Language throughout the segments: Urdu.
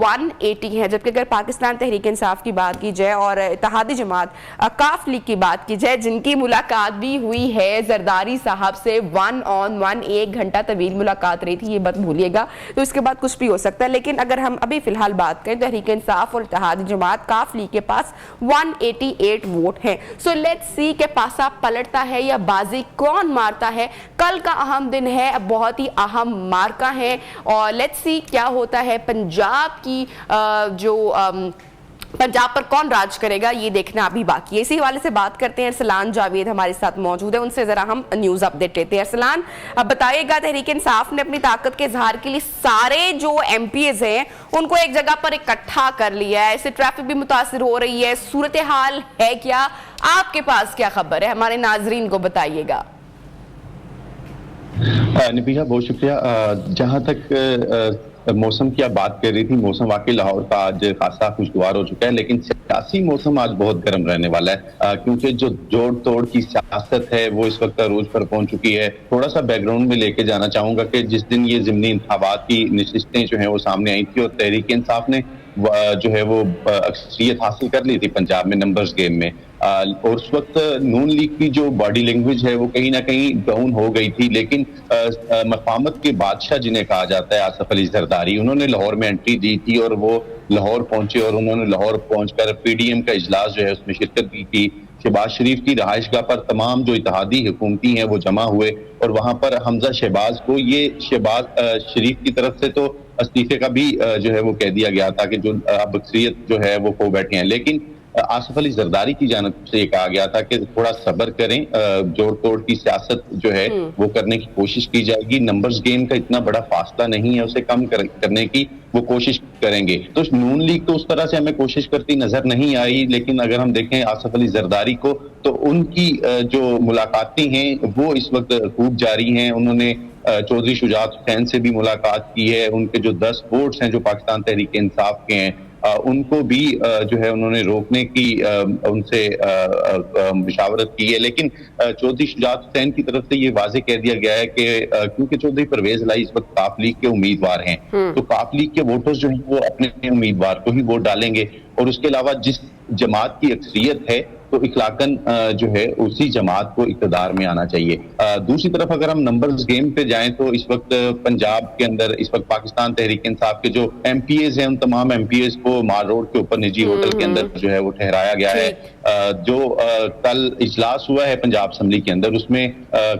180 180 ہیں, جبکہ اگر پاکستان تحریک انصاف کی بات کی جائے اور اتحادی جماعت کاف لیگ کی بات کی جائے, جن کی ملاقات بھی ہوئی ہے زرداری صاحب سے 1 on 1, 1 گھنٹہ طویل ملاقات رہی تھی, یہ بات بھولیے گا, تو اس کے بعد کچھ بھی ہو سکتا ہے. لیکن اگر ہم ابھی فی الحال بات کریں تحریک انصاف اور اتحادی جماعت کاف لیگ کے پاس 188 ووٹ ہیں. سو لیٹس سی کہ پاسا پلٹتا ہے یا بازی کون مارتا ہے. کل کا اہم دن ہے, بہت ہی اہم مارکا ہے, اور لیٹس سی کیا ہوتا ہے. پنجاب کی پنجاب پر کون راج کرے گا یہ دیکھنا ابھی باقی ہے. اسی حوالے سے بات کرتے ہیں, ارسلان جاوید ہمارے ساتھ موجود ہے, ان سے ذرا ہم نیوز اپڈیٹ لیتے ہیں. ارسلان, اب بتائیے گا, تحریک انصاف نے اپنی طاقت کے اظہار کے لیے سارے جو ایم پی ایز ہیں ان کو ایک جگہ پر اکٹھا کر لیا ہے, اسے ٹریفک بھی متاثر ہو رہی ہے, صورتحال ہے کیا, آپ کے پاس کیا خبر ہے, ہمارے ناظرین کو بتائیے گا. نبیہ بہت شکریہ. جہاں تک موسم کی آپ بات کر رہی تھی, موسم واقعی لاہور کا آج خاصا خوشگوار ہو چکا ہے, لیکن سیاسی موسم آج بہت گرم رہنے والا ہے, کیونکہ جو جوڑ توڑ کی سیاست ہے وہ اس وقت عروج پر پہنچ چکی ہے. تھوڑا سا بیک گراؤنڈ میں لے کے جانا چاہوں گا کہ جس دن یہ ضمنی انتخابات کی نشستیں جو ہیں وہ سامنے آئی تھی اور تحریک انصاف نے جو ہے وہ اکثریت حاصل کر لی تھی پنجاب میں نمبرز گیم میں, اور اس وقت نون لیگ کی جو باڈی لینگویج ہے وہ کہیں نہ کہیں ڈاؤن ہو گئی تھی. لیکن مقامت کے بادشاہ جنہیں کہا جاتا ہے آصف علی زرداری, انہوں نے لاہور میں انٹری دی تھی اور وہ لاہور پہنچے اور انہوں نے لاہور پہنچ کر پی ڈی ایم کا اجلاس جو ہے اس میں شرکت کی تھی. شہباز شریف کی رہائش گاہ پر تمام جو اتحادی حکومتی ہیں وہ جمع ہوئے اور وہاں پر حمزہ شہباز کو, یہ شہباز شریف کی طرف سے تو استعفے کا بھی جو ہے وہ کہہ دیا گیا تھا کہ جو اب اکثریت جو ہے وہ کھو بیٹھے ہیں, لیکن آصف علی زرداری کی جانب سے یہ کہا گیا تھا کہ تھوڑا صبر کریں, جوڑ توڑ کی سیاست جو ہے وہ کرنے کی کوشش کی جائے گی, نمبرز گیم کا اتنا بڑا فاصلہ نہیں ہے, اسے کم کرنے کی وہ کوشش کریں گے. تو نون لیگ تو اس طرح سے ہمیں کوشش کرتی نظر نہیں آئی, لیکن اگر ہم دیکھیں آصف علی زرداری کو تو ان کی جو ملاقاتیں ہیں وہ اس وقت خوب جاری ہیں. انہوں نے چودھری شجاعت حسین سے بھی ملاقات کی ہے, ان کے جو 10 ووٹس ہیں جو پاکستان تحریک انصاف کے ہیں ان کو بھی جو ہے انہوں نے روکنے کی ان سے مشاورت کی ہے. لیکن چودھری شجاعت حسین کی طرف سے یہ واضح کہہ دیا گیا ہے کہ کیونکہ چودھری پرویز الہی اس وقت کاف لیگ کے امیدوار ہیں, تو کاف لیگ کے ووٹرز جو ہیں وہ اپنے امیدوار کو ہی ووٹ ڈالیں گے, اور اس کے علاوہ جس جماعت کی اکثریت ہے تو اخلاقاً جو ہے اسی جماعت کو اقتدار میں آنا چاہیے. دوسری طرف اگر ہم نمبرز گیم پہ جائیں تو اس وقت پنجاب کے اندر اس وقت پاکستان تحریک انصاف کے جو ایم پی ایز ہیں ان تمام ایم پی ایز کو مار روڈ کے اوپر نجی ہوٹل کے اندر جو ہے وہ ٹھہرایا گیا ہے. جو کل اجلاس ہوا ہے پنجاب اسمبلی کے اندر, اس میں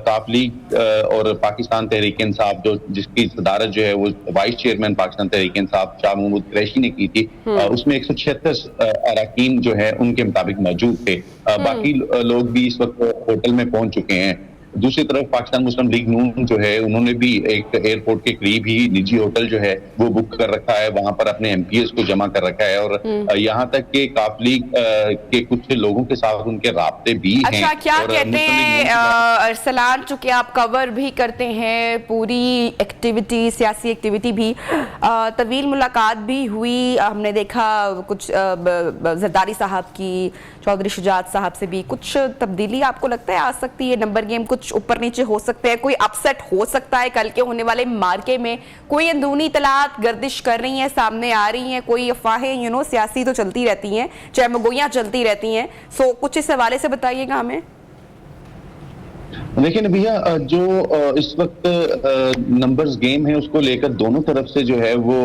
کاف لیگ اور پاکستان تحریک انصاف جو جس کی صدارت جو ہے وہ وائس چیئرمین پاکستان تحریک انصاف شاہ محمود قریشی نے کی تھی, اس میں 176 اراکین جو ہے ان کے مطابق موجود تھے. باقی لوگ بھی اس وقت ہوٹل میں پہنچ چکے ہیں. دوسری طرف پاکستان مسلم لیگ نون جو ہے انہوں نے بھی ایک ایئرپورٹ کے قریب ہی نجی ہوٹل جو ہے وہ بک کر رکھا ہے, وہاں پر اپنے ایم پی ایس کو جمع کر رکھا ہے, اور یہاں تک کہ کاف لیگ کے کچھ لوگوں کے ساتھ ان کے رابطے بھی ہیں. اچھا, کیا کہتے ہیں ارسلان, چونکہ آپ کور بھی کرتے ہیں پوری ایکٹیویٹی, سیاسی ایکٹیویٹی بھی, طویل ملاقات بھی ہوئی, ہم نے دیکھا کچھ زرداری صاحب کی, چودھری شجاعت صاحب سے بھی کچھ تبدیلی آپ کو لگتا ہے آ سکتی ہے, نمبر گیم کچھ اوپر نیچے ہو سکتے ہیں, کوئی اپسیٹ ہو سکتا ہے کل کے ہونے والے مارکے میں, کوئی اندرونی اطلاعات گردش کر رہی ہیں, سامنے آ رہی ہیں, کوئی افواہیں سیاسی تو چلتی رہتی ہیں, چاہے مگویاں چلتی رہتی ہیں, سو کچھ اس حوالے سے بتائیے گا ہمیں. دیکھیں بھیا, جو اس وقت نمبرز گیم ہے اس کو لے کر دونوں طرف سے جو ہے وہ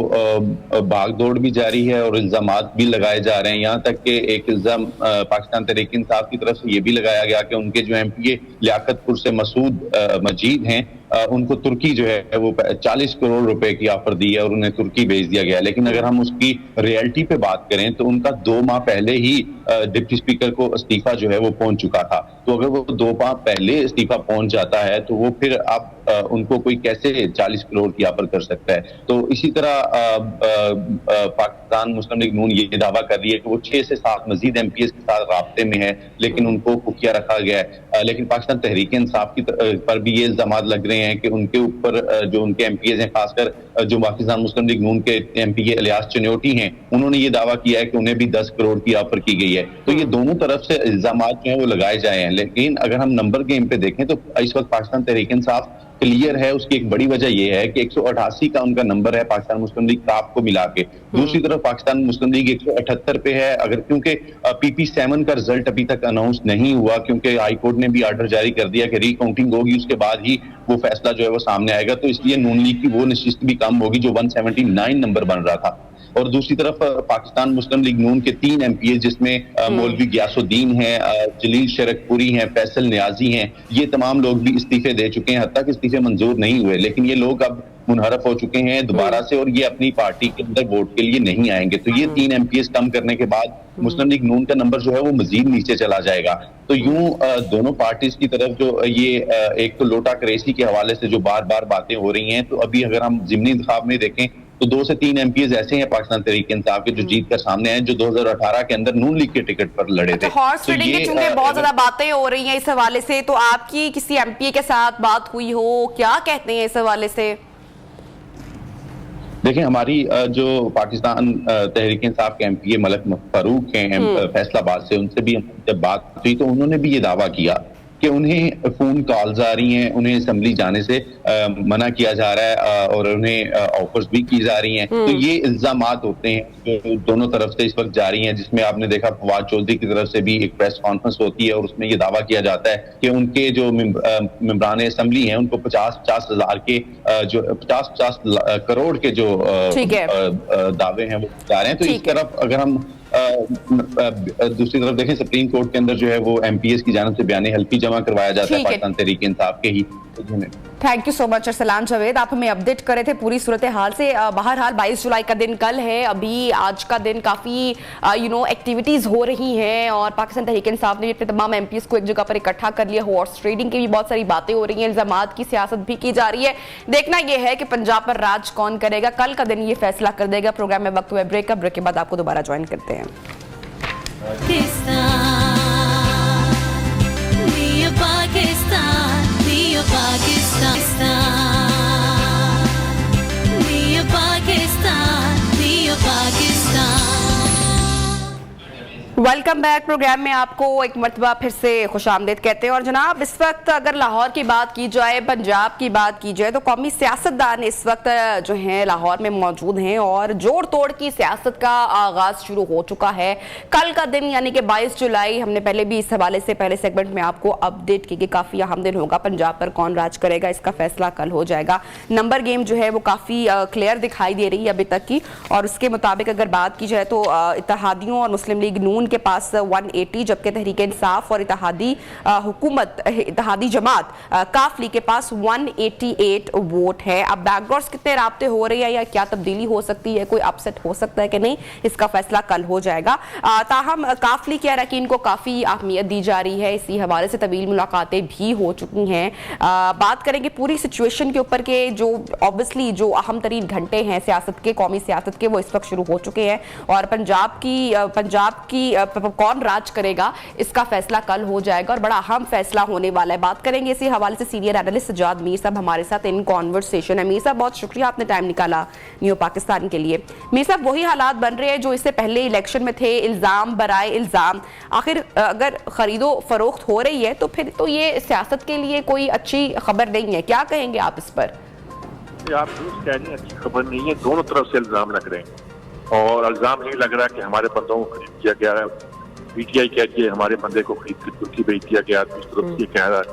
بھاگ دوڑ بھی جاری ہے اور الزامات بھی لگائے جا رہے ہیں. یہاں تک کہ ایک الزام پاکستان تحریک انصاف کی طرف سے یہ بھی لگایا گیا کہ ان کے جو ایم پی اے لیاقت پور سے مسعود مجید ہیں ان کو ترکی جو ہے وہ 40 کروڑ روپے کی آفر دی ہے اور انہیں ترکی بھیج دیا گیا ہے. لیکن اگر ہم اس کی ریئلٹی پہ بات کریں تو ان کا 2 ماہ پہلے ہی ڈپٹی اسپیکر کو استعفیٰ جو ہے وہ پہنچ چکا تھا. تو اگر وہ 2 ماہ پہلے استعفیٰ پہنچ جاتا ہے تو وہ پھر اب ان کو کوئی کیسے 40 کروڑ کی آفر کر سکتا ہے. تو اسی طرح پاکستان مسلم لیگ نون یہ دعویٰ کر رہی ہے کہ وہ 6 سے 7 مزید ایم پی ایس کے ساتھ رابطے میں ہے, لیکن ان کو کیا رکھا گیا ہے. لیکن پاکستان تحریک انصاف کی پر بھی یہ الزامات لگ رہے ہیں کہ ان کے اوپر جو ان کے ایم پی ایز ہیں, خاص کر جو پاکستان مسلم لیگ نون کے ایم پی اے الیاس چنیوٹی ہیں, انہوں نے یہ دعویٰ کیا ہے کہ انہیں بھی 10 کروڑ کی آفر کی گئی ہے. تو یہ دونوں طرف سے الزامات جو ہیں وہ لگائے جائے ہیں. لیکن اگر ہم نمبر گیم پہ دیکھیں تو اس وقت پاکستان تحریک انصاف کلیئر ہے اس کی ایک بڑی وجہ یہ ہے کہ 188 کا ان کا نمبر ہے پاکستان مسلم لیگ کاف کو ملا کے. دوسری طرف پاکستان مسلم لیگ 178 پہ ہے. اگر کیونکہ PP7 کا رزلٹ ابھی تک اناؤنس نہیں ہوا, کیونکہ ہائی کورٹ نے بھی آرڈر جاری کر دیا کہ ری کاؤنٹنگ ہوگی اس کے بعد ہی وہ فیصلہ جو ہے وہ سامنے آئے گا, تو اس لیے نون لیگ کی وہ نشست بھی کم ہوگی جو 179 نمبر بن رہا تھا. اور دوسری طرف پاکستان مسلم لیگ نون کے 3 MPs جس میں مولوی غیاث الدین ہیں, جلیل شرک پوری ہیں, فیصل نیازی ہیں, یہ تمام لوگ بھی استعفے دے چکے ہیں. حتیٰ کہ استعفے منظور نہیں ہوئے, لیکن یہ لوگ اب منحرف ہو چکے ہیں دوبارہ سے اور یہ اپنی پارٹی کے اندر ووٹ کے لیے نہیں آئیں گے. تو یہ 3 MPs کم کرنے کے بعد مسلم لیگ نون کا نمبر جو ہے وہ مزید نیچے چلا جائے گا. تو یوں دونوں پارٹیز کی طرف جو یہ ایک تو لوٹا کریسی کے حوالے سے جو بار بار باتیں ہو رہی ہیں, تو ابھی اگر ہم ضمنی انتخاب میں دیکھیں تو 2 سے 3 MPs ایسے ہیں پاکستان تحریک انصاف کے جو جیت کر سامنے ہیں, جو 2018 کے اندر نون لیگ کے ٹکٹ پر لڑے تھے. ہارس ریڈنگ کے چونکہ بہت زیادہ باتیں ہو رہی ہیں اس حوالے سے, تو آپ کی کسی MP کے ساتھ بات ہوئی ہو, کیا کہتے ہیں اس حوالے سے؟ دیکھیں, ہماری جو پاکستان تحریک انصاف کے MP ملک فاروق ہیں فیصل آباد سے, ان سے بھی جب بات ہوئی تو انہوں نے بھی یہ دعویٰ کیا کہ انہیں فون کالز آ رہی ہیں, انہیں اسمبلی جانے سے منع کیا جا رہا ہے اور انہیں آفرز بھی کی جا رہی ہیں. تو یہ الزامات ہوتے ہیں جو دونوں طرف سے اس وقت جاری ہیں, جس میں آپ نے دیکھا فواد چودھری کی طرف سے بھی ایک پریس کانفرنس ہوتی ہے اور اس میں یہ دعویٰ کیا جاتا ہے کہ ان کے جو ممبران اسمبلی ہیں ان کو 50 ہزار کے جو 50 کروڑ کے جو دعوے ہیں وہ جا رہے ہیں. تو اس طرف اگر ہم دوسری طرف دیکھیں, سپریم کورٹ کے اندر جو ہے وہ MPs کی جانب سے بیان حلفی جمع کروایا جاتا ہے پاکستان تحریک انصاف کے ہی. تھینک یو سو مچ ارسلان جاوید, آپ ہمیں اپڈیٹ کرے تھے پوری صورتحال سے. بہرحال 22 جولائی کا دن کل ہے, ابھی آج کا دن کافی ایکٹیویٹیز ہو رہی ہیں اور پاکستان تحریک انصاف نے بھی اپنے تمام MPs کو ایک جگہ پر اکٹھا کر لیا. ہارس ٹریڈنگ کی بھی بہت ساری باتیں ہو رہی ہیں, الزامات کی سیاست بھی کی جا رہی ہے. دیکھنا یہ ہے کہ پنجاب پر راج کون کرے گا, کل کا دن یہ فیصلہ کر دے گا. پروگرام میں وقت ہوا ہے بریک کا, بریک کے بعد آپ کو دوبارہ جوائن کرتے ہیں. Welcome back. پروگرام میں آپ کو ایک مرتبہ پھر سے خوش آمدید کہتے ہیں. اور جناب, اس وقت اگر لاہور کی بات کی جائے, پنجاب کی بات کی جائے, تو قومی سیاستدان اس وقت جو ہیں لاہور میں موجود ہیں اور جوڑ توڑ کی سیاست کا آغاز شروع ہو چکا ہے. کل کا دن یعنی کہ 22 جولائی, ہم نے پہلے بھی اس حوالے سے پہلے سیگمنٹ میں آپ کو اپڈیٹ کی کہ کافی اہم دن ہوگا. پنجاب پر کون راج کرے گا اس کا فیصلہ کل ہو جائے گا. نمبر گیم جو ہے وہ کافی کلیئر دکھائی دے رہی ہے ابھی تک کی, اور اس کے مطابق اگر بات کی جائے تو اتحادیوں اور مسلم لیگ نون کے پاس 180, جبکہ تحریک انصاف اور اتحادی جماعت کاف لیگ کے پاس 188 ووٹ ہے. اب بیک ڈورز کتنے رابطے ہو رہے ہیں یا کیا تبدیلی ہو سکتی ہے, کوئی اپسیٹ ہو سکتا ہے کہ نہیں, اس کا فیصلہ کل ہو جائے گا. تاہم کاف لیگ کے اراکین کو کافی اہمیت دی جا رہی ہے, اسی حوالے سے طویل ملاقاتیں بھی ہو چکی ہیں. بات کریں گے پوری سچویشن کے اوپر کہ جو obviously جو اہم ترین گھنٹے ہیں سیاست کے, قومی سیاست کے, وہ اس وقت شروع ہو چکے ہیں اور پنجاب کی کون راج کرے گا اس کا فیصلہ کل ہو جائے گا اور بڑا اہم فیصلہ ہونے والا ہے. بات کریں گے اسی حوالے سے سینئر اینالسٹ سجاد میر صاحب ہمارے ساتھ ان کانورسیشن ہے. میر صاحب, بہت شکریہ آپ نے ٹائم نکالا نیو پاکستان کے لیے. میر صاحب, وہی حالات بن رہے ہیں جو اس سے پہلے الیکشن میں تھے, الزام برائے الزام. آخر اگر خرید و فروخت ہو رہی ہے تو پھر تو یہ سیاست کے لیے کوئی اچھی خبر نہیں ہے, کیا کہیں گے آپ اس پر؟ آپ کہہ رہی ہیں اچھی خبر نہیں ہے, دونوں طرف سے الزام لگ رہے ہیں اور الزام یہ لگ رہا ہے کہ ہمارے بندوں کو خرید کیا گیا ہے. PTI کہہ رہی ہے ہمارے بندے کو خرید کر ترکی بھیج دیا گیا, اس طرف یہ کہہ رہا ہے.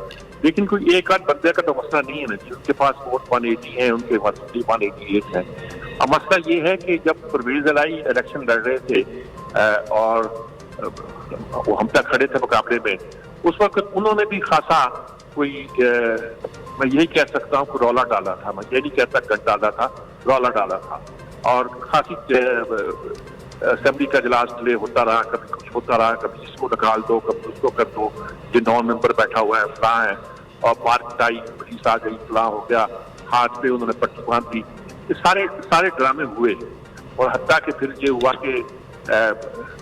لیکن کوئی ایک آدھ بندے کا تو مسئلہ نہیں ہے نا, ان کے پاس ووٹ 180 ہیں, ان کے پاس 188 ہیں. اب مسئلہ یہ ہے کہ جب پرویز الہی الیکشن لڑ رہے تھے اور وہ ہم تک کھڑے تھے مقابلے میں, اس وقت انہوں نے بھی خاصا کوئی میں یہی کہہ سکتا ہوں کہ رولا ڈالا تھا, میں یہ نہیں کہتا گٹ ڈالا تھا, رولا ڈالا تھا. اور خاصی اسمبلی کا اجلاس ڈیلے ہوتا رہا, کبھی کچھ ہوتا رہا, کبھی اس کو نکال دو, کبھی اس کو کر دو, یہ 9 ممبر بیٹھا ہوا ہے فلاں ہے, اور مارکیٹ آئی, پولیس آ گئی, فلاں ہو گیا, ہاتھ پہ انہوں نے پٹی باندھ دی. یہ سارے ڈرامے ہوئے اور حتیٰ کہ پھر یہ ہوا کہ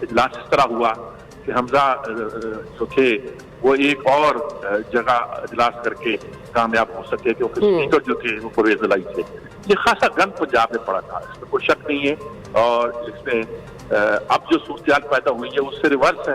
اجلاس اس طرح ہوا کہ حمزہ جو تھے وہ ایک اور جگہ اجلاس کر کے کامیاب ہو سکے کیونکہ اسپیکر جو تھے وہ پرویز الہی تھے. یہ خاصا گند پنجاب میں پڑا تھا, اس میں کوئی شک نہیں ہے. اور اس میں اب جو صورتحال پیدا ہوئی ہے اس سے ریورس ہے.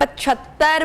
75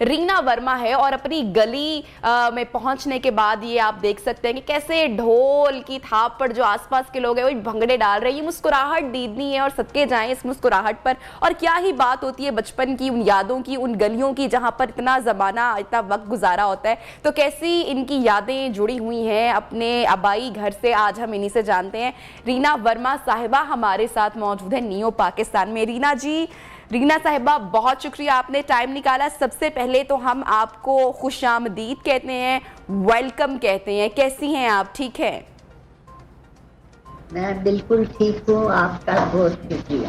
رینا ورما ہے, اور اپنی گلی میں پہنچنے کے بعد یہ آپ دیکھ سکتے ہیں کہ کیسے ڈھول کی تھاپ پر جو آس پاس کے لوگ ہیں وہ بھنگڑے ڈال رہے ہیں. یہ مسکراہٹ دیدنی ہے اور صدقے جائیں اس مسکراہٹ پر. اور کیا ہی بات ہوتی ہے بچپن کی, ان یادوں کی, ان گلیوں کی جہاں پر اتنا زمانہ اتنا وقت گزارا ہوتا ہے. تو کیسی ان کی یادیں جڑی ہوئی ہیں اپنے آبائی گھر سے, آج ہم انہی سے جانتے ہیں. رینا ورما صاحبہ ہمارے ساتھ موجود ہیں نیو پاکستان میں. رینا صاحبہ بہت شکریہ آپ نے ٹائم نکالا. سب سے پہلے تو ہم آپ کو خوش آمدید کہتے ہیں, ویلکم کہتے ہیں. کیسی ہیں آپ, ٹھیک ہیں؟ میں بالکل ٹھیک ہوں, آپ کا بہت شکریہ.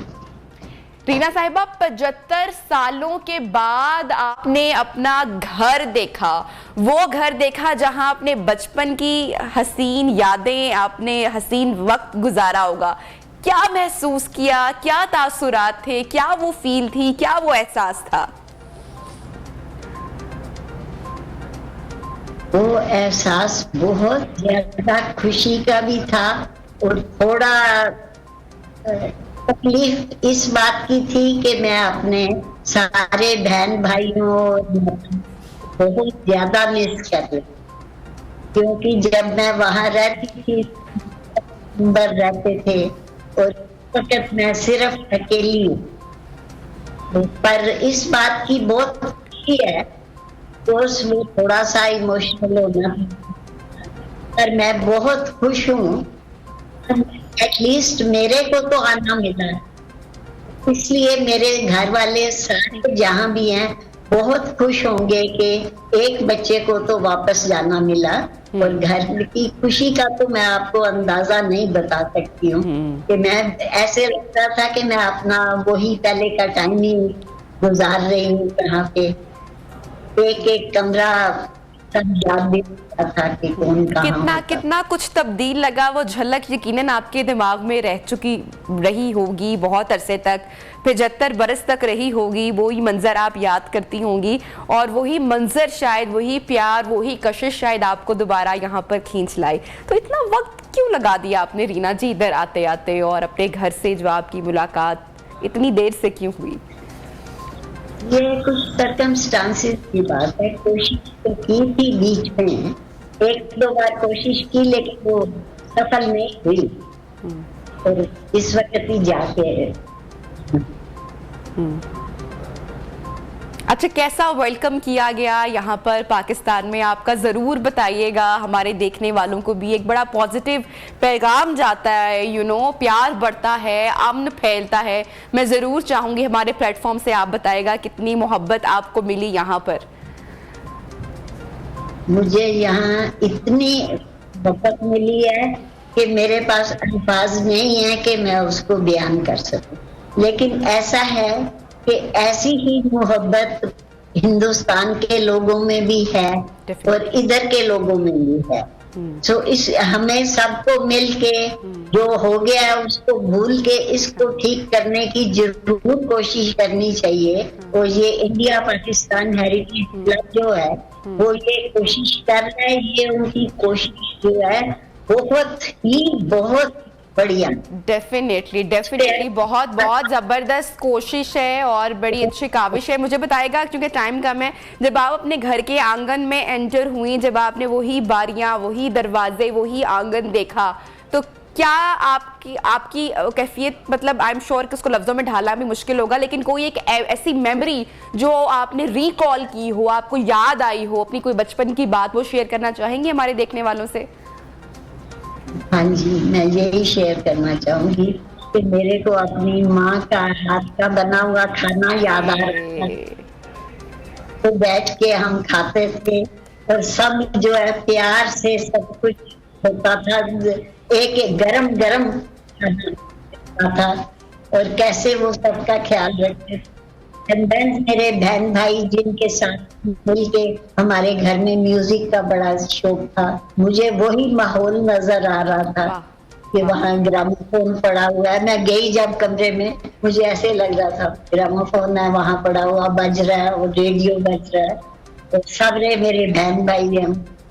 رینا صاحبہ 75 سالوں کے بعد آپ نے اپنا گھر دیکھا, وہ گھر دیکھا جہاں اپنے بچپن کی حسین یادیں, آپ نے حسین وقت گزارا ہوگا. کیا محسوس کیا, کیا تاثرات تھے, کیا وہ فیل تھی, کیا وہ احساس تھا؟ وہ احساس بہت زیادہ خوشی کا بھی تھا اور تھوڑا تکلیف اس بات کی تھی کہ میں اپنے سارے بہن بھائیوں بہت زیادہ مس کر رہی, کیونکہ جب میں وہاں رہتی تھی اندر رہتے تھے اور اس وقت میں صرف اکیلی ہوں. پر اس بات کی بہت خوشی ہے تو اس میں تھوڑا سا ایموشنل ہونا, پر میں بہت خوش ہوں. ایٹ لیسٹ میرے کو تو آنا ملا, اس لیے میرے گھر والے سارے جہاں بھی ہیں بہت خوش ہوں گے کہ ایک بچے کو تو واپس جانا ملا. اور گھر کی خوشی کا تو میں آپ کو اندازہ نہیں بتا سکتی ہوں کہ میں ایسے لگتا تھا کہ میں اپنا وہی پہلے کا ٹائم ہی گزار رہی ہوں کہاں پہ. ایک ایک کمرہ یاد بھی تھا کہ کون کہاں کتنا کچھ تبدیل لگا. وہ جھلک یقیناً آپ کے دماغ میں رہی ہوگی بہت عرصے تک, 75 برس تک رہی ہوگی. وہی منظر آپ یاد کرتی ہوں گی, اور وہی منظر شاید, وہی پیار, وہی کشش شاید آپ کو دوبارہ یہاں پر کھینچ لائی. تو اتنا وقت کیوں لگا دیا آپ نے رینا جی ادھر آتے آتے, اور اپنے گھر سے جو آپ کی ملاقات اتنی دیر سے کیوں ہوئی؟ یہ کچھ سرکمسٹانسز کی بات ہے. کوشش تو کی تھی بیچ میں, ایک دو بار کوشش کی لیکن وہ سفل نہیں ہوئی, اور اس وقت ہی جا کے. اچھا, کیسا ویلکم کیا گیا یہاں پر پاکستان میں, آپ کا ضرور بتائیے گا. ہمارے دیکھنے والوں کو بھی ایک بڑا پازیٹیو پیغام جاتا ہے, پیار بڑھتا ہے, امن پھیلتا ہے. میں ضرور چاہوں گی ہمارے پلیٹ فارم سے آپ بتائے گا کتنی محبت آپ کو ملی یہاں پر. مجھے یہاں اتنی محبت ملی ہے کہ میرے پاس الفاظ نہیں ہیں کہ میں اس کو بیان کر سکوں. لیکن ایسا ہے کہ ایسی ہی محبت ہندوستان کے لوگوں میں بھی ہے اور ادھر کے لوگوں میں بھی ہے. سو ہمیں سب کو مل کے جو ہو گیا ہے اس کو بھول کے اس کو ٹھیک کرنے کی ضرور کوشش کرنی چاہیے. اور یہ انڈیا پاکستان ہیریٹیج کلب جو ہے وہ یہ کوشش کر رہا ہے. یہ ان کی کوشش جو ہے بہت بڑھیا, ڈیفینیٹلی بہت بہت زبردست کوشش ہے اور بڑی اچھی کاوش ہے. مجھے بتائے گا کیونکہ ٹائم کم ہے, جب آپ اپنے گھر کے آنگن میں انٹر ہوئیں, جب آپ نے وہی باریاں, وہی دروازے, وہی آنگن دیکھا, تو کیا آپ کی کیفیت, مطلب آئی ایم شیور کہ اس کو لفظوں میں ڈھالنا بھی مشکل ہوگا, لیکن کوئی ایک ایسی میموری جو آپ نے ریکال کی ہو, آپ کو یاد آئی ہو, اپنی کوئی بچپن کی بات, وہ شیئر کرنا چاہیں گے ہمارے دیکھنے والوں سے؟ ہاں جی, میں یہی شیئر کرنا چاہوں گی کہ میرے کو اپنی ماں کا ہاتھ کا بنا ہوا کھانا یاد آ رہا ہے. تو بیٹھ کے ہم کھاتے تھے اور سب جو ہے پیار سے سب کچھ ہوتا تھا, ایک گرم گرم کھانا تھا, اور کیسے وہ سب کا خیال رکھتے تھے. میرے بہن بھائی جن کے ساتھ مل کے ہمارے گھر میں میوزک کا بڑا شوق تھا, مجھے وہی ماحول نظر آ رہا تھا کہ وہاں گراموفون پڑا ہوا ہے. میں گئی جب کمرے میں مجھے ایسے لگ رہا تھا گراموفون ہے وہاں پڑا ہوا, بج رہا ہے, اور ریڈیو بج رہا ہے, اور سب میرے بہن بھائی ہیں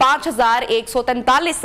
5143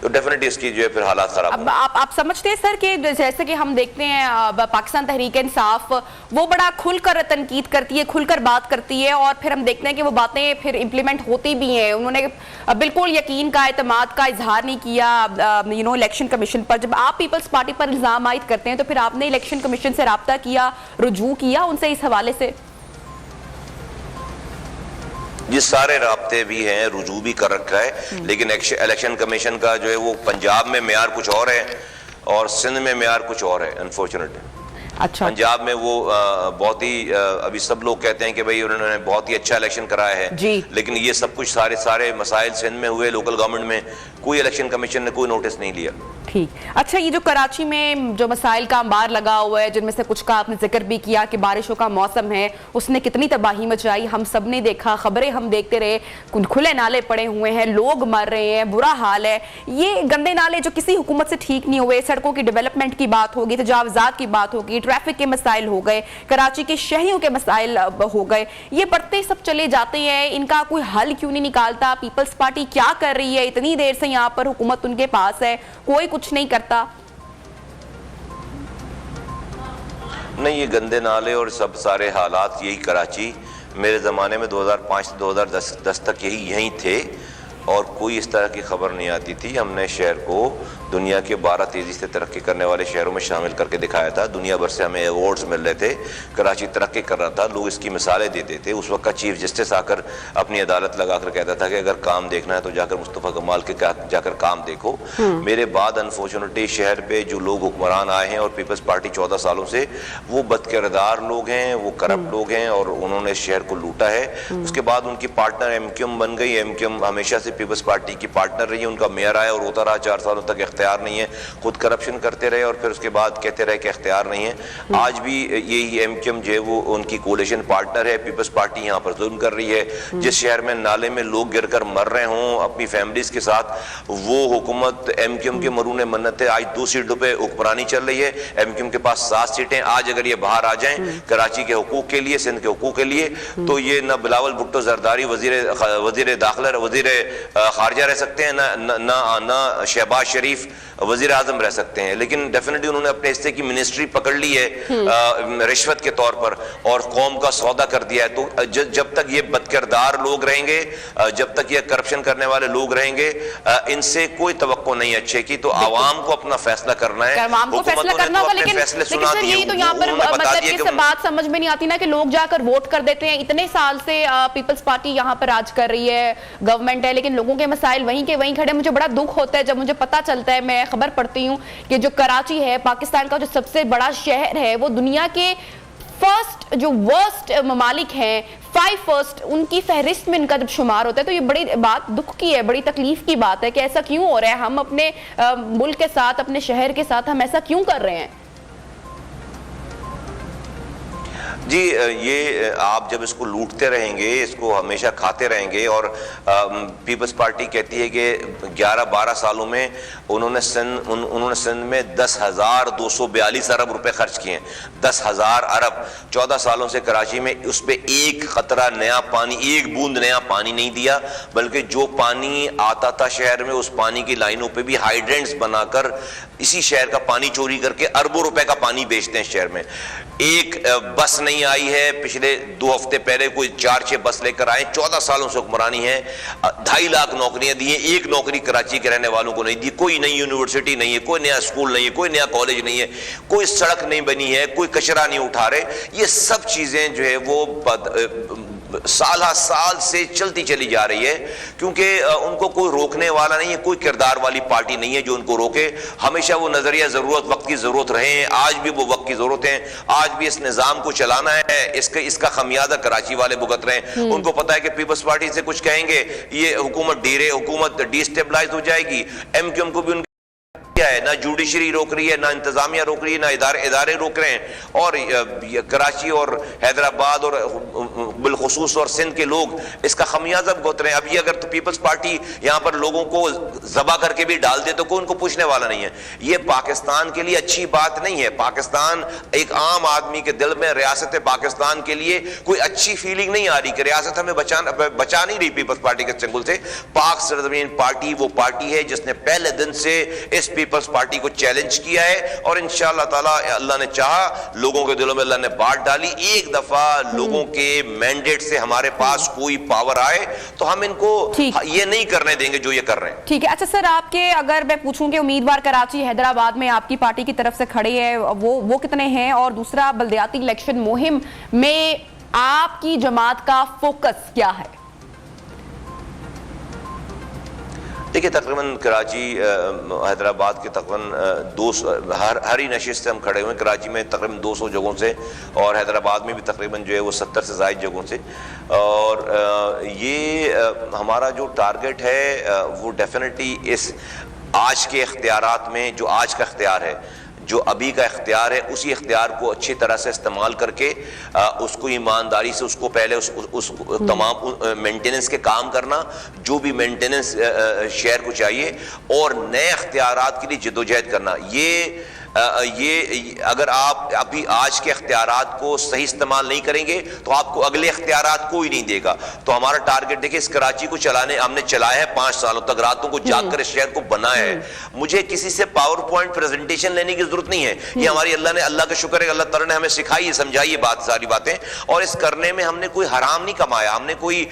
تو ڈیفینیٹلی اس کی جو ہے پھر حالات خراب ہوں. اب آپ سمجھتے ہیں سر کہ جیسے کہ ہم دیکھتے ہیں پاکستان تحریک انصاف وہ بڑا کھل کر تنقید کرتی ہے, کھل کر بات کرتی ہے, اور پھر ہم دیکھتے ہیں کہ وہ باتیں پھر امپلیمنٹ ہوتی بھی ہیں. انہوں نے بالکل یقین کا, اعتماد کا اظہار نہیں کیا الیکشن کمیشن پر. جب آپ پیپلز پارٹی پر الزام عائد کرتے ہیں تو پھر آپ نے الیکشن کمیشن سے رابطہ کیا, رجوع کیا ان سے اس حوالے سے؟ یہ سارے رابطے بھی ہیں, رجوع بھی کر رکھا ہے, لیکن الیکشن کمیشن کا جو ہے وہ پنجاب میں معیار کچھ اور ہے اور سندھ میں معیار کچھ اور ہے انفارچونیٹلی. اچھا, پنجاب میں وہ بہت ہی ابھی سب لوگ کہتے ہیں کہ بھئی انہوں نے بہت ہی اچھا الیکشن کرایا ہے, لیکن یہ سب کچھ سارے مسائل سندھ میں ہوئے, لوکل گورنمنٹ میں کوئی الیکشن کمیشن نے کوئی نوٹس نہیں لیا. ٹھیک. اچھا, یہ جو کراچی میں جو مسائل کا انبار لگا ہوا ہے, جن میں سے کچھ کا آپ نے ذکر بھی کیا کہ بارشوں کا موسم ہے, اس نے کتنی تباہی مچائی, ہم سب نے دیکھا, خبریں ہم دیکھتے رہے, کھلے نالے پڑے ہوئے ہیں, لوگ مر رہے ہیں, برا حال ہے. یہ گندے نالے جو کسی حکومت سے ٹھیک نہیں ہوئے, سڑکوں کی ڈیولپمنٹ کی بات ہوگی, تجاوزات کی بات ہوگی, ٹریفک کے مسائل ہو گئے, کراچی کے شہریوں کے مسائل ہو گئے, یہ بڑھتے سب چلے جاتے ہیں. ان کا کوئی حل کیوں نہیں نکالتا؟ پیپلز پارٹی کیا کر رہی ہے؟ اتنی دیر سے یہاں پر حکومت ان کے پاس ہے, کوئی کچھ نہیں کرتا. نہیں, یہ گندے نالے اور سب سارے حالات یہی کراچی میرے زمانے میں 2005 سے 2010 تک یہیں تھے اور کوئی اس طرح کی خبر نہیں آتی تھی. ہم نے شہر کو دنیا کے 12 تیزی سے ترقی کرنے والے شہروں میں شامل کر کے دکھایا تھا. دنیا بھر سے ہمیں ایوارڈز مل رہے تھے, کراچی ترقی کر رہا تھا, لوگ اس کی مثالیں دیتے تھے. اس وقت کا چیف جسٹس آ کر اپنی عدالت لگا کر کہتا تھا کہ اگر کام دیکھنا ہے تو جا کر مصطفیٰ کمال کے جا کر کام دیکھو. میرے بعد انفارچونیٹلی شہر پہ جو لوگ حکمران آئے ہیں اور پیپلز پارٹی 14 سالوں سے, وہ بد کردار لوگ ہیں, وہ کرپٹ لوگ ہیں اور انہوں نے شہر کو لوٹا ہے. اس کے بعد ان کی پارٹنر ایم کیو ایم بن گئی. ایم کیو ایم ہمیشہ سے پیپلز پارٹی کی پارٹنر رہی ہے, ان کا میئر آیا اور ہوتا رہا, 4 سالوں تک اختیار نہیں ہے, خود کرپشن کرتے رہے اور پھر اس کے بعد کہتے رہے کہ اختیار نہیں ہے. آج بھی یہی ایم کیو ایم جو ہے وہ ان کی کولیشن پارٹنر ہے. پیپلز پارٹی یہاں پر ظلم کر رہی ہے. جس شہر میں نالے میں لوگ گر کر مر رہے ہوں اپنی فیملیز کے ساتھ, وہ حکومت ایم کیو ایم کے مرہون منت ہے. آج 2 سیٹوں پہ حکمرانی چل رہی ہے, ایم کیو ایم کے پاس 7 سیٹیں. آج اگر یہ باہر آ جائیں کراچی کے حقوق کے لیے, سندھ کے حقوق کے لیے, تو یہ نہ بلاول بھٹو زرداری وزیر داخلہ وزیر خارجہ رہ سکتے ہیں, نہ شہباز شریف وزیر اعظم رہ سکتے ہیں. لیکن ڈیفینیٹلی انہوں نے اپنے حصے کی منسٹری پکڑ لی ہے رشوت کے طور پر اور قوم کا سودا کر دیا ہے. تو جب تک یہ بدکردار لوگ رہیں گے, جب تک یہ کرپشن کرنے والے لوگ رہیں گے, ان سے کوئی توقع نہیں اچھے کی. تو عوام کو اپنا فیصلہ کرنا ہے, عوام کو فیصلہ کرنا ہوگا. لیکن سر یہی تو یہاں پر مطلب یہ بات سمجھ میں نہیں آتی نا کہ لوگ جا کر ووٹ کر دیتے ہیں. اتنے سال سے پیپلز پارٹی یہاں پر راج کر رہی ہے, گورنمنٹ ہے, لیکن لوگوں کے مسائل وہیں کے وہیں کھڑے. مجھے بڑا دکھ ہوتا ہے جب مجھے پتا چلتا ہے, میں خبر پڑھتی ہوں کہ جو کراچی ہے پاکستان کا جو سب سے بڑا شہر ہے, وہ دنیا کے فرسٹ جو ورسٹ ممالک ہیں 5 فرسٹ ان کی فہرست میں ان کا جب شمار ہوتا ہے, تو یہ بڑی بات دکھ کی ہے, بڑی تکلیف کی بات ہے کہ ایسا کیوں ہو رہا ہے. ہم اپنے ملک کے ساتھ, اپنے شہر کے ساتھ ہم ایسا کیوں کر رہے ہیں؟ جی, یہ آپ جب اس کو لوٹتے رہیں گے, اس کو ہمیشہ کھاتے رہیں گے, اور پیپلز پارٹی کہتی ہے کہ 11-12 سالوں میں انہوں نے سندھ میں 10,242 ارب روپے خرچ کیے ہیں. 10,000 ارب 14 سالوں سے کراچی میں اس پہ ایک قطرہ نیا پانی, ایک بوند نیا پانی نہیں دیا, بلکہ جو پانی آتا تھا شہر میں اس پانی کی لائنوں پہ بھی ہائیڈرینٹس بنا کر اسی شہر کا پانی چوری کر کے اربوں روپے کا پانی بیچتے ہیں شہر میں. ایک بس نہیں آئی ہے, پچھلے 2 ہفتے پہلے کوئی 4-6 بس لے کر آئے. 14 سالوں سے حکمرانی ہے, 2.5 لاکھ نوکریاں دی ہیں, ایک نوکری کراچی کے رہنے والوں کو نہیں دی. کوئی نئی یونیورسٹی نہیں ہے, کوئی نیا اسکول نہیں ہے, کوئی نیا کالج نہیں ہے, کوئی سڑک نہیں بنی ہے, کوئی کچرا نہیں اٹھا رہے. یہ سب چیزیں جو ہے وہ سال ہر سال سے چلتی چلی جا رہی ہے, کیونکہ ان کو کوئی روکنے والا نہیں ہے, کوئی کردار والی پارٹی نہیں ہے جو ان کو روکے. ہمیشہ وہ نظریہ ضرورت, وقت کی ضرورت رہے ہیں, آج بھی وہ وقت کی ضرورت ہے. آج بھی اس نظام کو چلانا ہے, اس کا خمیازہ کراچی والے بھگت رہے ہیں. ان کو پتا ہے کہ پیپلز پارٹی سے کچھ کہیں گے یہ حکومت ڈی اسٹیبلائز ہو جائے گی. ایم کیو ایم کو بھی ان ہے, نہ جوڈیشری روک رہی ہے, نہ انتظامیہ روک رہی ہے, نہ ادارے روک رہے ہیں. اور کراچی اور حیدرآباد اور بالخصوص اور سندھ کے لوگ اس کا خمیازہ بھگت رہے ہیں. اب یہ اگر تو پیپلز پارٹی یہاں پر لوگوں کو ذبح کر کے بھی ڈال دے تو کوئی ان کو پوچھنے والا نہیں ہے. یہ پاکستان کے لیے اچھی بات نہیں ہے. پاکستان ایک عام آدمی کے دل میں ریاست پاکستان کے لیے کوئی اچھی فیلنگ نہیں آ رہی کہ ریاست ہمیں بچا نہیں رہی پیپلز پارٹی کے چنگل سے. پاک سرزمین پارٹی وہ پارٹی ہے جس نے پہلے دن سے اس پیپلز پارٹی کو چیلنج کیا ہے اور انشاءاللہ تعالی اللہ نے چاہا لوگوں کے دلوں میں اللہ نے بات ڈالی. ایک دفعہ لوگوں کے مینڈیٹ سے ہمارے پاس کوئی پاور آئے تو ہم ان کو یہ نہیں کرنے دیں گے جو یہ کر رہے ہیں. ٹھیک ہے. اچھا سر, آپ کے اگر میں پوچھوں کہ امیدوار کراچی حیدرآباد میں آپ کی پارٹی کی طرف سے کھڑے ہیں وہ کتنے ہیں, اور دوسرا بلدیاتی الیکشن مہم میں آپ کی جماعت کا فوکس کیا ہے؟ دیکھیے تقریباً کراچی حیدرآباد کے تقریباً ہر ہی نشست سے ہم کھڑے ہوئے ہیں. کراچی میں تقریباً 200 جگہوں سے اور حیدرآباد میں بھی تقریباً جو ہے وہ 70 سے زائد جگہوں سے. اور یہ ہمارا جو ٹارگٹ ہے وہ ڈیفینیٹلی اس آج کے اختیارات میں جو آج کا اختیار ہے, جو ابھی کا اختیار ہے, اسی اختیار کو اچھی طرح سے استعمال کر کے اس کو ایمانداری سے اس کو پہلے اس تمام مینٹیننس کے کام کرنا, جو بھی مینٹیننس شہر کو چاہیے, اور نئے اختیارات کے لیے جدوجہد کرنا. یہ اگر آپ ابھی آج کے اختیارات کو صحیح استعمال نہیں کریں گے تو آپ کو اگلے اختیارات کوئی نہیں دے گا. تو ہمارا ٹارگٹ دیکھیں, اس کراچی کو چلانے ہم نے چلایا ہے 5 سالوں تک, راتوں کو جاگ کر اس شہر کو بنایا ہے. مجھے کسی سے پاور پوائنٹ پریزنٹیشن لینے کی ضرورت نہیں ہے. یہ ہماری اللہ کا شکر ہے, اللہ تعالیٰ نے ہمیں سکھائی ہے, سمجھائی ہے ساری باتیں, اور اس کرنے میں ہم نے کوئی حرام نہیں کمایا, ہم نے کوئی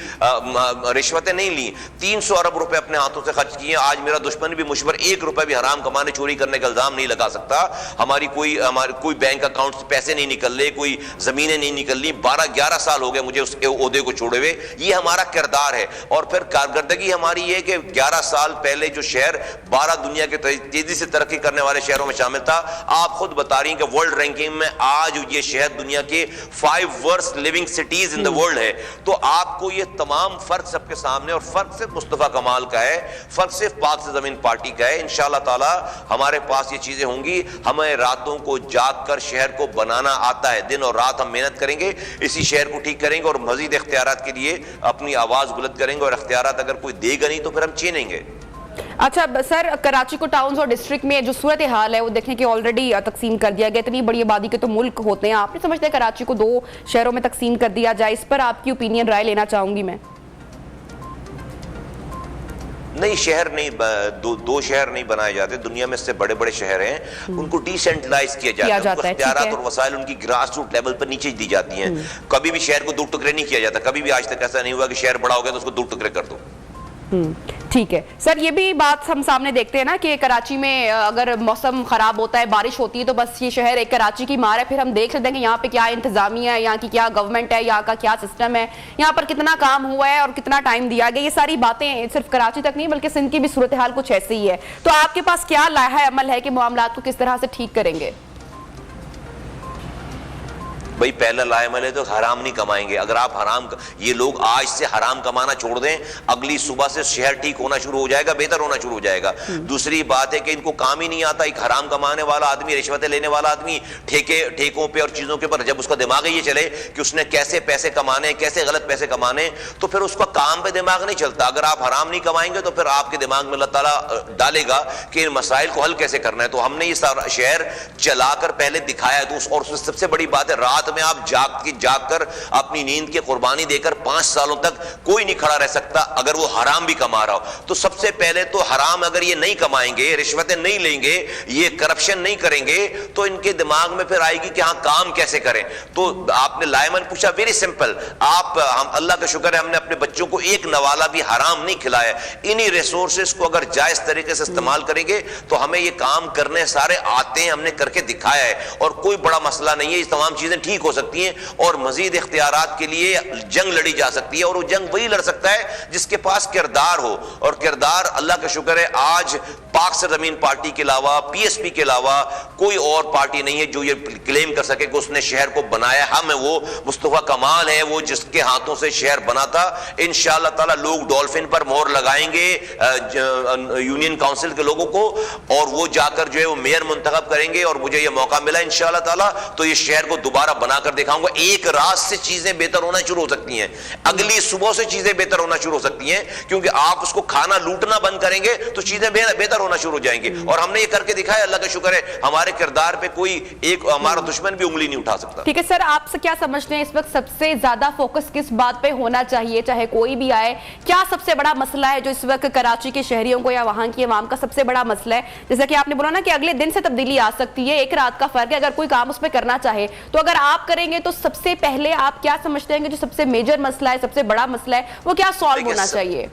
رشوتیں نہیں لی. 300 ارب روپے اپنے ہاتھوں سے خرچ کیے. آج میرا دشمن بھی مجھ پر 1 روپے بھی حرام کمانے چوری کرنے کا الزام نہیں لگا سکتا. ہماری کوئی بینک اکاؤنٹ سے پیسے نہیں نکل رہے, کوئی زمینیں نہیں نکل رہی. 12-11 سال ہو گئے مجھے اس عہدے کو چھوڑے ہوئے. یہ ہمارا کردار ہے. اور پھر کارکردگی ہماری یہ کہ 11 سال پہلے جو شہر 12 دنیا کے تیزی سے ترقی کرنے والے شہروں میں شامل تھا, آپ خود بتا رہی ہیں کہ ورلڈ رینکنگ میں آج یہ شہر دنیا کے 5 worst living cities in the world ہے. تو آپ کو یہ تمام فرق سب کے سامنے, اور فرق صرف مصطفیٰ کمال کا ہے, فرق صرف پاک سے زمین پارٹی کا ہے. انشاءاللہ تعالی ہمارے پاس یہ چیزیں ہوں گی. ہمیں راتوں کو جاگ کر شہر کو بنانا آتا ہے, دن اور رات ہم محنت کریں گے, اسی شہر کو ٹھیک کریں گے, اور مزید اختیارات کے لیے اپنی آواز بلند کریں گے, اور اختیارات اگر کوئی دے گا نہیں تو پھر ہم چھینیں گے. اچھا سر, کراچی کو ٹاؤنز اور ڈسٹرکٹ میں جو صورتحال ہے وہ دیکھیں کہ آلریڈی تقسیم کر دیا گیا. اتنی بڑی آبادی کے تو ملک ہوتے ہیں, آپ نہیں سمجھتے کراچی کو 2 شہروں میں تقسیم کر دیا جائے؟ اس پر آپ کی اوپینین رائے لینا چاہوں گی میں. نہیں, شہر نہیں, 2 شہر نہیں بنائے جاتے. دنیا میں اس سے بڑے بڑے شہر ہیں, ان کو ڈی سینٹرلائز کیا جاتا ہے, ان کو اختیارات اور وسائل ان کی گراس روٹ لیول پر نیچے دی جاتی ہیں. کبھی بھی شہر کو 2 ٹکڑے نہیں کیا جاتا. کبھی بھی آج تک ایسا نہیں ہوا کہ شہر بڑا ہو گیا تو اس کو 2 ٹکڑے کر دو. ٹھیک ہے سر, یہ بھی بات ہم سامنے دیکھتے ہیں نا کہ کراچی میں اگر موسم خراب ہوتا ہے, بارش ہوتی ہے, تو بس یہ شہر ایک کراچی کی مار ہے. پھر ہم دیکھ لیتے ہیں کہ یہاں پہ کیا انتظامیہ ہے, یہاں کی کیا گورنمنٹ ہے, یہاں کا کیا سسٹم ہے, یہاں پر کتنا کام ہوا ہے اور کتنا ٹائم دیا گیا. یہ ساری باتیں صرف کراچی تک نہیں بلکہ سندھ کی بھی صورتحال کچھ ایسی ہی ہے. تو آپ کے پاس کیا لائحہ عمل ہے کہ معاملات کو کس طرح سے ٹھیک کریں گے؟ بھائی پہلا لائحہ عمل ہے تو حرام نہیں کمائیں گے. اگر آپ یہ لوگ آج سے حرام کمانا چھوڑ دیں, اگلی صبح سے شہر ٹھیک ہونا شروع ہو جائے گا, بہتر ہونا شروع ہو جائے گا. دوسری بات ہے کہ ان کو کام ہی نہیں آتا. ایک حرام کمانے والا آدمی, رشوتیں لینے والا آدمی, ٹھیکوں پہ اور چیزوں کے پر جب اس کا دماغ یہ چلے کہ اس نے کیسے پیسے کمانے, کیسے غلط پیسے کمانے, تو پھر اس کا کام پہ دماغ نہیں چلتا. اگر آپ حرام نہیں کمائیں گے تو پھر آپ کے دماغ میں اللہ تعالیٰ ڈالے گا کہ ان مسائل کو حل کیسے کرنا ہے. تو ہم نے یہ سارا شہر چلا کر پہلے دکھایا ہے. اور سب سے بڑی بات ہے, رات میں آپ جاگ کر اپنی نیند کی قربانی دے کر 5 سالوں تک کوئی نہیں کھڑا رہ سکتا اگر وہ حرام بھی کما رہا ہو. تو سب سے پہلے تو حرام اگر یہ نہیں کمائیں گے, رشوتیں نہیں لیں گے, یہ کرپشن نہیں کریں گے, تو ان کے دماغ میں پھر آئے گی کہ ہاں کام کیسے کریں. تو آپ نے لائمن پوچھا, ویری سمپل. ہم اللہ کا شکر ہے ہم نے اپنے بچوں کو ایک نوالا بھی حرام نہیں کھلایا. انہی ریسورسز کو اگر جائز طریقے سے استعمال کریں گے تو ہمیں یہ کام کرنے سارے آتے ہیں, ہم نے کر کے دکھایا ہے, اور کوئی بڑا مسئلہ نہیں ہے. یہ تمام چیزیں ٹھیک ہو سکتی ہیں, اور مزید اختیارات کے لیے جنگ لڑی جا سکتی ہے. اور وہ جنگ وہی لڑ سکتا ہے جس کے پاس کردار ہو, اور کردار اللہ کا شکر ہے آج پاک سرزمین پارٹی کے علاوہ, پی ایس پی کے علاوہ کوئی اور پارٹی نہیں ہے جو یہ کلیم کر سکے کہ اس نے شہر کو بنایا. ہم وہ مصطفیٰ کمال ہے, وہ جس کے ہاتھوں سے شہر بنا تھا. انشاءاللہ تعالی لوگ ڈولفن پر مہر لگائیں گے یونین کاؤنسل کے لوگوں کو, اور وہ جا کر جو ہے وہ میئر منتخب کریں گے, اور مجھے یہ موقع ملا انشاءاللہ تعالی تو یہ شہر کو دوبارہ بنا کر دکھاؤں گا. ایک رات سے چیزیں بہتر ہونا شروع ہو سکتی ہیں, اگلی صبح سے چیزیں بہتر ہونا شروع ہو سکتی ہیں, کیونکہ آپ اس کو کھانا لوٹنا بند کریں گے تو چیزیں بہتر ہونا شروع ہو جائیں گی. اور ہم نے یہ کر کے دکھایا, اللہ کا شکر ہے, ہمارے کردار پہ کوئی ایک ہمارا دشمن بھی انگلی نہیں اٹھا سکتا. ٹھیک ہے سر, آپ سے کیا سمجھتے ہیں اس وقت سب سے زیادہ فوکس کس بات پہ ہونا چاہیے, چاہے کوئی بھی آئے؟ کیا سب سے بڑا مسئلہ ہے جو اس وقت کراچی کے شہریوں کو یا وہاں کی عوام کا سب سے بڑا مسئلہ ہے؟ جیسا کہ آپ نے بولا نا کہ اگلے دن سے تبدیلی آ سکتی ہے, ایک رات کا فرق ہے, اگر کوئی کام اس پہ کرنا چاہے تو اگر آپ کریں گے تو سب سے پہلے آپ کیا سمجھتے ہیں کہ جو سب سے میجر مسئلہ ہے, سب سے بڑا مسئلہ ہے, وہ کیا سالو ہونا چاہیے؟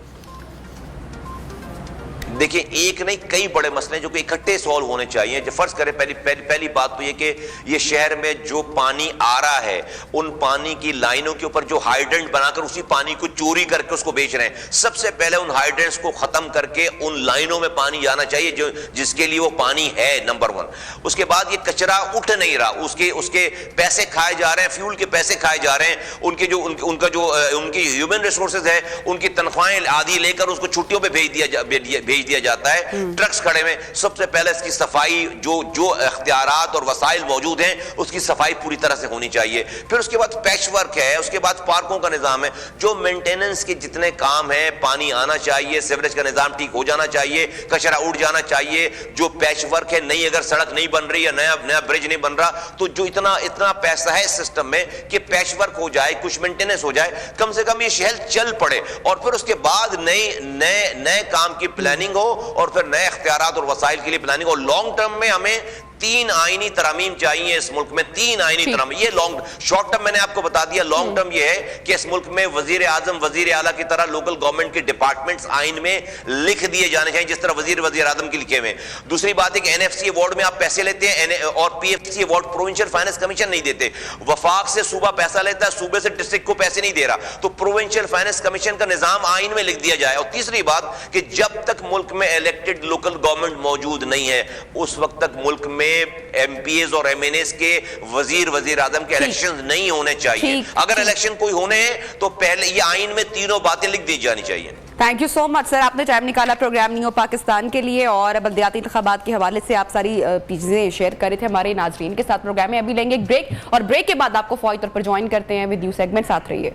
دیکھیں, ایک نہیں کئی بڑے مسئلے جو کہ اکٹھے سالو ہونے چاہیے. جو فرض کریں, پہلی بات تو یہ کہ یہ شہر میں جو پانی آ رہا ہے, ان پانی کی لائنوں کے اوپر جو ہائیڈرنٹ بنا کر اسی پانی کو چوری کر کے اس کو بیچ رہے ہیں, سب سے پہلے ان ہائیڈرنٹس کو ختم کر کے ان لائنوں میں پانی جانا چاہیے جو جس کے لیے وہ پانی ہے, نمبر 1. اس کے بعد یہ کچرا اٹھ نہیں رہا, اس کے پیسے کھائے جا رہے ہیں, فیول کے پیسے کھائے جا رہے ہیں, ان کی ہیومن ریسورسز ہے, ان کی تنخواہیں آدھی لے کر اس کو چھٹیوں پہ بھیج دیا جاتا ہے, ٹرکس کھڑے میں. سب سے پہلے اس کی صفائی, جو اختیارات اور وسائل موجود ہیں اس کی صفائی پوری طرح سے ہونی چاہیے. پھر اس کے بعد پیچ ورک ہے, اس کے بعد پارکوں کا نظام ہے, جو مینٹیننس کے جتنے کام ہیں, پانی آنا چاہیے, سیوریج کا نظام ٹھیک ہو جانا چاہیے, کچرا اٹھ جانا چاہیے, جو پیچ ورک ہے, نئی اگر سڑک نہیں بن رہی یا نیا برج نہیں بن رہا تو جو اتنا پیسہ ہے اس سسٹم میں کہ پیچ ورک ہو جائے, کچھ مینٹیننس ہو جائے, کم سے کم یہ شہر چل پڑے, اور پھر اس کے بعد نئے کام کی پلاننگ ہو, اور پھر نئے اختیارات اور وسائل کے لیے پلاننگ. اور لانگ ٹرم میں ہمیں 3 آئینی ترامیم چاہیے اس ملک میں, 3 آئینی ترامیم. یہ لانگ شارٹ ٹرم میں نے آپ کو بتا دیا, لانگ ٹرم یہ ہے کہ اس ملک میں وزیر اعظم, وزیر اعلیٰ کی طرح لوکل گورنمنٹ کے ڈپارٹمنٹس آئین میں لکھ دیے جانے چاہیے, جس طرح وزیر اعظم کی لکھے ہوئے. دوسری بات ہے کہ NFC ایوارڈ میں آپ پیسے لیتے ہیں, اور PFC award provincial finance commission نہیں دیتے. وفاق سے صوبہ پیسہ لیتا ہے, صوبے سے ڈسٹرکٹ کو پیسے نہیں دے رہا, تو پروونشل فائنانس کمیشن کا نظام آئین میں لکھ دیا جائے. اور تیسری بات کہ جب تک ملک میں الیکٹڈ لوکل گورنمنٹ موجود نہیں ہے, اس وقت تک ملک میں MPs اور MNAs کے وزیر اعظم کے الیکشن نہیں ہونے چاہیے. اگر الیکشن کوئی ہونے ہیں تو پہلے یہ آئین میں تینوں باتیں لکھ دی جانی چاہیے. تھینک یو سو مچ سر, آپ نے ٹائم نکالا پروگرام نیو پاکستان کے لیے, اور بلدیاتی انتخابات کے حوالے سے آپ ساری چیزیں شیئر کر رہے تھے ہمارے ناظرین کے ساتھ پروگرام میں. ابھی لیں گے ایک بریک, اور بریک کے بعد آپ کو فوری طور پر جوائن کرتے ہیں ود یو سیگمنٹ. ساتھ رہیے.